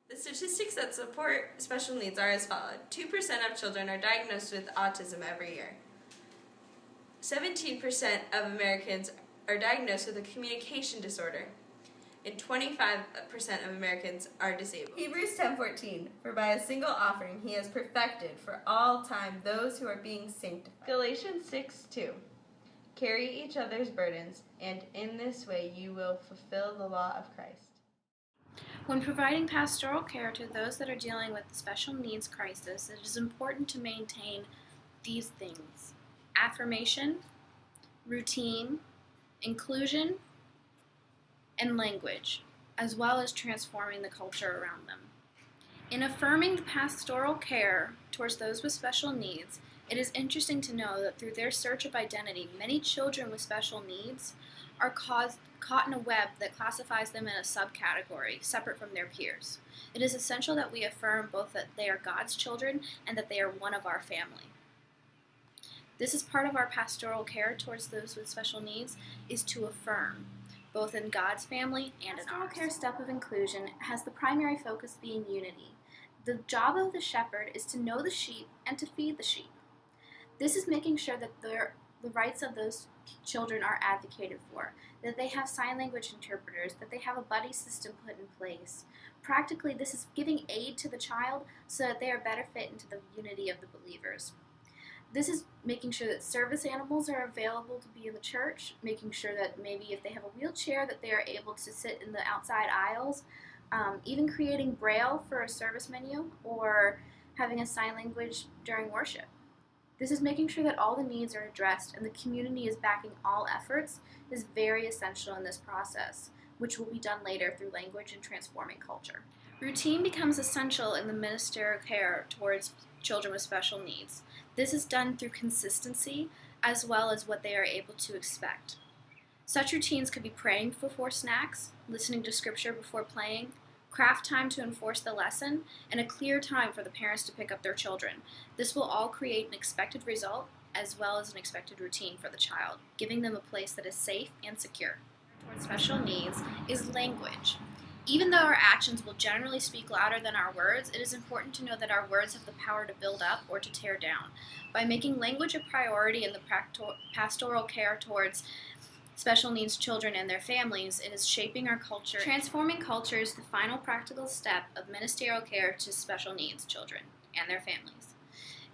The statistics that support special needs are as follows. 2% of children are diagnosed with autism every year. 17% of Americans are diagnosed with a communication disorder. And 25% of Americans are disabled. Hebrews 10:14, for by a single offering he has perfected for all time those who are being sanctified. Galatians 6:2, carry each other's burdens, and in this way you will fulfill the law of Christ. When providing pastoral care to those that are dealing with the special needs crisis, it is important to maintain these things: affirmation, routine, inclusion, and language, as well as transforming the culture around them. In affirming the pastoral care towards those with special needs, it is interesting to know that through their search of identity, many children with special needs are caught in a web that classifies them in a subcategory, separate from their peers. It is essential that we affirm both that they are God's children and that they are one of our family. This is part of our pastoral care towards those with special needs, is to affirm, both in God's family and in ours. Pastoral care step of inclusion has the primary focus being unity. The job of the shepherd is to know the sheep and to feed the sheep. This is making sure that the rights of those children are advocated for, that they have sign language interpreters, that they have a buddy system put in place. Practically, this is giving aid to the child so that they are better fit into the unity of the believers. This is making sure that service animals are available to be in the church, making sure that maybe if they have a wheelchair that they are able to sit in the outside aisles, even creating Braille for a service menu or having a sign language during worship. This is making sure that all the needs are addressed and the community is backing all efforts is very essential in this process, which will be done later through language and transforming culture. Routine becomes essential in the ministerial care towards children with special needs. This is done through consistency as well as what they are able to expect. Such routines could be praying before snacks, listening to scripture before playing, craft time to enforce the lesson, and a clear time for the parents to pick up their children. This will all create an expected result as well as an expected routine for the child, giving them a place that is safe and secure. Towards special needs is language. Even though our actions will generally speak louder than our words, it is important to know that our words have the power to build up or to tear down. By making language a priority in the pastoral care towards special needs children and their families, it is shaping our culture. Transforming culture is the final practical step of ministerial care to special needs children and their families.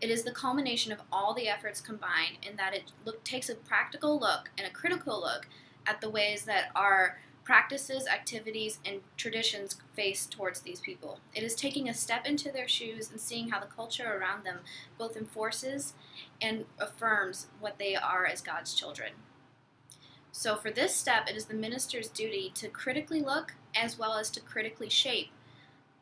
It is the culmination of all the efforts combined in that it takes a practical look and a critical look at the ways that our practices, activities, and traditions face towards these people. It is taking a step into their shoes and seeing how the culture around them both enforces and affirms what they are as God's children. So for this step, it is the minister's duty to critically look as well as to critically shape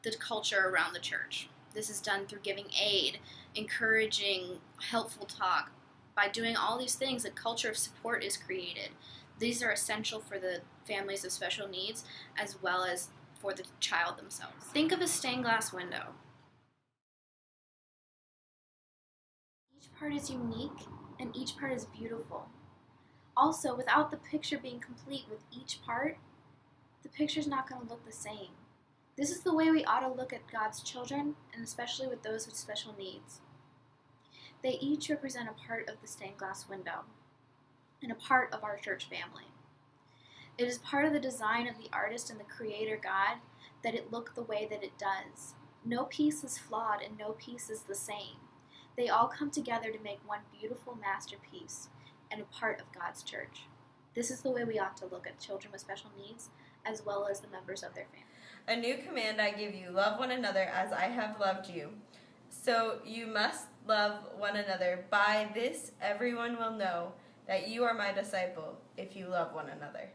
the culture around the church. This is done through giving aid, encouraging helpful talk. By doing all these things, a culture of support is created. These are essential for the families of special needs as well as for the child themselves. Think of a stained glass window. Each part is unique and each part is beautiful. Also, without the picture being complete with each part, the picture's not going to look the same. This is the way we ought to look at God's children, and especially with those with special needs. They each represent a part of the stained glass window and a part of our church family. It is part of the design of the artist and the creator God that it look the way that it does. No piece is flawed and no piece is the same. They all come together to make one beautiful masterpiece and a part of God's church. This is the way we ought to look at children with special needs as well as the members of their family. A new command I give you, love one another as I have loved you. So you must love one another. By this everyone will know that you are my disciple if you love one another.